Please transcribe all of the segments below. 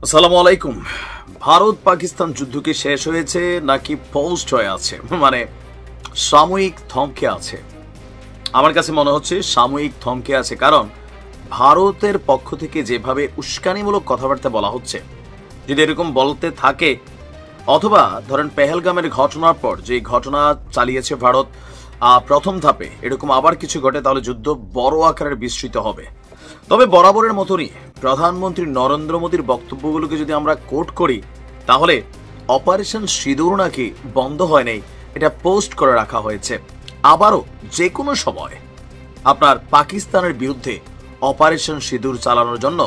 আসসালামু আলাইকুম। ভারত পাকিস্তান যুদ্ধ কি শেষ হয়েছে নাকি পোস্ট হয়ে আছে, মানে সাময়িক থমকে আছে? আমার কাছে মনে হচ্ছে সাময়িক থমকে আছে, কারণ ভারতের পক্ষ থেকে যেভাবে উস্কানিমূলক কথাবার্তা বলা হচ্ছে, যদি এরকম বলতে থাকে, অথবা ধরেন পেহেলগামের ঘটনার পর যে ঘটনা চালিয়েছে ভারত প্রথম ধাপে, এরকম আবার কিছু ঘটে, তাহলে যুদ্ধ বড় আকারের বিস্তৃত হবে। তবে বরাবরের মতনই প্রধানমন্ত্রী নরেন্দ্র মোদীর বক্তব্যগুলোকে যদি আমরা কোট করি, তাহলে অপারেশন সিঁদুর নাকি বন্ধ হয় নাই, এটা পোস্ট করে রাখা হয়েছে। আবারও যে কোনো সময় আপনার পাকিস্তানের বিরুদ্ধে অপারেশন সিঁদুর চালানোর জন্য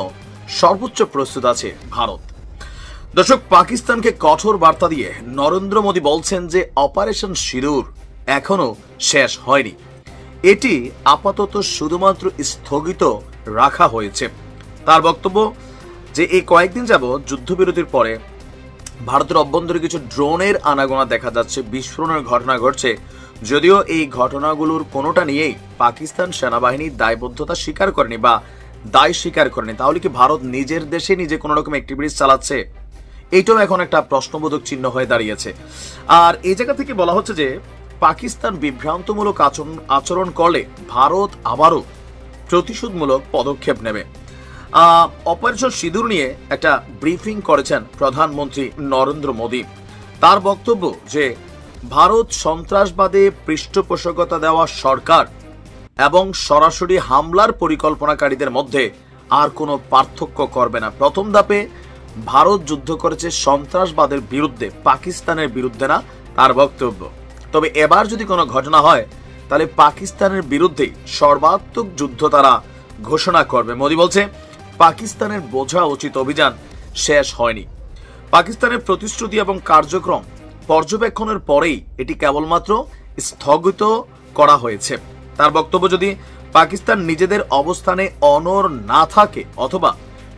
সর্বোচ্চ প্রস্তুত আছে ভারত। দর্শক, পাকিস্তানকে কঠোর বার্তা দিয়ে নরেন্দ্র মোদী বলছেন যে অপারেশন সিঁদুর এখনো শেষ হয়নি, এটি আপাতত শুধুমাত্র স্থগিত রাখা হয়েছে। তার বক্তব্য যে এই কয়েকদিন যাবৎ যুদ্ধবিরতির পরে ভারতের অভ্যন্তরে কিছু ড্রোনের আনাগোনা দেখা যাচ্ছে, বিস্ফোরণের ঘটনা ঘটছে। যদিও এই ঘটনাগুলোর কোনোটা নিয়েই পাকিস্তান সেনাবাহিনী দায়বদ্ধতা স্বীকার করেনি বা দায় স্বীকার করেনি, তাহলে কি ভারত নিজের দেশে নিজে কোনো রকম অ্যাক্টিভিটিস চালাচ্ছে? এইটাও এখন একটা প্রশ্নবোধক চিহ্ন হয়ে দাঁড়িয়েছে। আর এই জায়গা থেকে বলা হচ্ছে যে পাকিস্তান বিভ্রান্তমূলক আচরণ করলে ভারত আবারও প্রতিশোধমূলক পদক্ষেপ নেবে। অপারেশন সিঁদুর নিয়ে একটা ব্রিফিং করেছেন প্রধানমন্ত্রী নরেন্দ্র মোদী। তার বক্তব্য যে ভারত সন্ত্রাসবাদে পৃষ্ঠপোষকতা দেওয়া সরকার এবং সরাসরি হামলার পরিকল্পনাকারীদের মধ্যে আর কোনো পার্থক্য করবে না। প্রথম ধাপে ভারত যুদ্ধ করেছে সন্ত্রাসবাদের বিরুদ্ধে, পাকিস্তানের বিরুদ্ধে না, তার বক্তব্য। তবে এবার যদি কোনো ঘটনা হয়, তাহলে পাকিস্তানের বিরুদ্ধে সর্বাত্মক যুদ্ধ তারা ঘোষণা করবে। মোদী বলছে পাকিস্তানের বোঝা উচিত অভিযান শেষ হয়নি। পাকিস্তানের প্রতিশ্রুতি এবং কার্যক্রম পর্যবেক্ষণের পরেই এটি কেবলমাত্র স্থগিত করা হয়েছে। তার বক্তব্য, যদি পাকিস্তান নিজেদের অবস্থানে অনড় না থাকে অথবা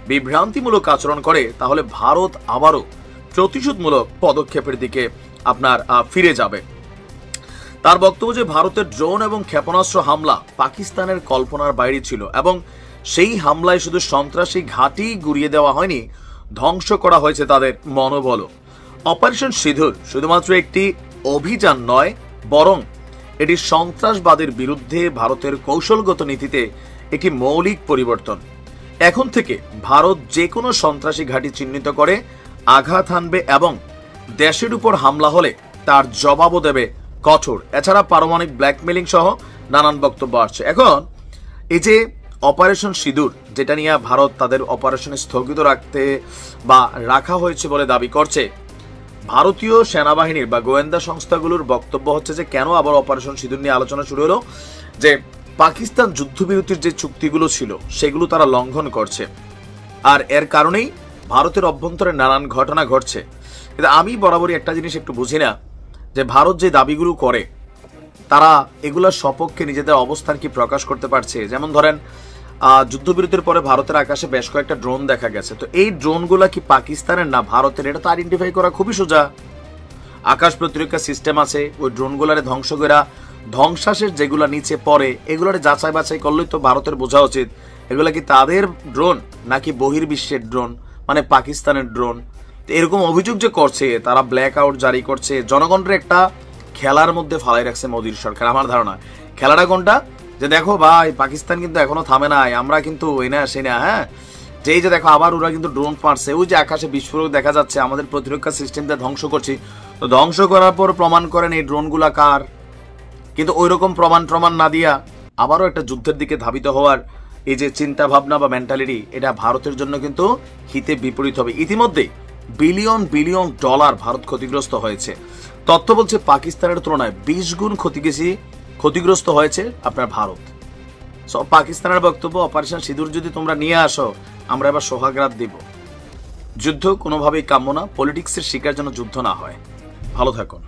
বিভ্রান্তিমূলক আচরণ করে, তাহলে ভারত আবারও প্রতিশোধমূলক পদক্ষেপের দিকে আপনার ফিরে যাবে। তার বক্তব্য যে ভারতের ড্রোন এবং ক্ষেপণাস্ত্র হামলা পাকিস্তানের কল্পনার বাইরে ছিল এবং সেই হামলায় শুধু সন্ত্রাসী ঘাঁটি গুড়িয়ে দেওয়া হয়নি, ধ্বংস করা হয়েছে তাদের মনোবলও। অপারেশন সিঁদুর শুধুমাত্র একটি অভিযান নয়, বরং এটি সন্ত্রাসবাদের বিরুদ্ধে ভারতের কৌশলগত নীতিতে একটি মৌলিক পরিবর্তন। এখন থেকে ভারত যে কোনো সন্ত্রাসী ঘাঁটি চিহ্নিত করে আঘাত হানবে এবং দেশের উপর হামলা হলে তার জবাবও দেবে কঠোর। এছাড়া পারমাণবিক ব্ল্যাকমেলিং সহ নানান বক্তব্য আসছে। এখন এই যে অপারেশন সিঁদুর, যেটা নিয়ে ভারত তাদের অপারেশন স্থগিত রাখা হয়েছে বলে দাবি করছে, ভারতীয় সেনাবাহিনীর বা গোয়েন্দা সংস্থাগুলোর বক্তব্য হচ্ছে যে কেন আবার অপারেশন সিঁদুর নিয়ে আলোচনা শুরু হলো, যে পাকিস্তান যুদ্ধবিরতির যে চুক্তিগুলো ছিল সেগুলো তারা লঙ্ঘন করছে, আর এর কারণেই ভারতের অভ্যন্তরে নানান ঘটনা ঘটছে। কিন্তু আমি বরাবরই একটা জিনিস একটু বুঝি না, যে ভারত যে দাবিগুলো করে তারা এগুলোর সপক্ষে নিজেদের অবস্থান কি প্রকাশ করতে পারছে? যেমন ধরেন যুদ্ধবিরতির পরে ভারতের আকাশে বেশ কয়েকটা ড্রোন দেখা গেছে, তো এই ড্রোনগুলা কি পাকিস্তানের না ভারতের, এটা তো আইডেন্টিফাই করা খুবই সোজা। আকাশ প্রতিরক্ষা সিস্টেম আছে, ওই ড্রোনগুলারে ধ্বংস করা, ধ্বংসাশের যেগুলা নিচে পড়ে এগুলারে যাচাই বাছাই করলেই তো ভারতের বোঝা উচিত এগুলা কি তাদের ড্রোন নাকি বহির্বিশ্বের ড্রোন, মানে পাকিস্তানের ড্রোন। এরকম অভিযোগ যে করছে, তারা ব্ল্যাক আউট জারি করছে, জনগণের একটা খেলার মধ্যে ফালাই রাখছে মোদীর সরকার। আমার ধারণা খেলাটা কোনটা, যে দেখো ভাই পাকিস্তান কিন্তু এখনো থামে নাই, আমরা কিন্তু এই না সেই না, হ্যাঁ, যেই যে দেখো আবার ওরা কিন্তু ড্রোন মারছে, ওই যে আকাশে বিস্ফোরক দেখা যাচ্ছে, আমাদের প্রতিরক্ষা সিস্টেমটা ধ্বংস করছি। তো ধ্বংস করার পর প্রমাণ করেন এই ড্রোনগুলা কার, কিন্তু ওই রকম প্রমাণ না দিয়া আবারও একটা যুদ্ধের দিকে ধাবিত হওয়ার এই যে চিন্তা ভাবনা বা মেন্টালিটি, এটা ভারতের জন্য কিন্তু হিতে বিপরীত হবে। ইতিমধ্যে বিলিয়ন বিলিয়ন ডলার ভারত ক্ষতিগ্রস্ত হয়েছে। তথ্য বলছে পাকিস্তানের তুলনায় 20 গুণ ক্ষতিগ্রস্ত হয়েছে আপনার ভারত। পাকিস্তানের বক্তব্য, অপারেশন সিঁদুর যদি তোমরা নিয়ে আসো, আমরা এবার সোহাগরাত দিব। যুদ্ধ কোনোভাবেই কাম্য না, পলিটিক্সের শিকার যেন যুদ্ধ না হয়। ভালো থাকুন।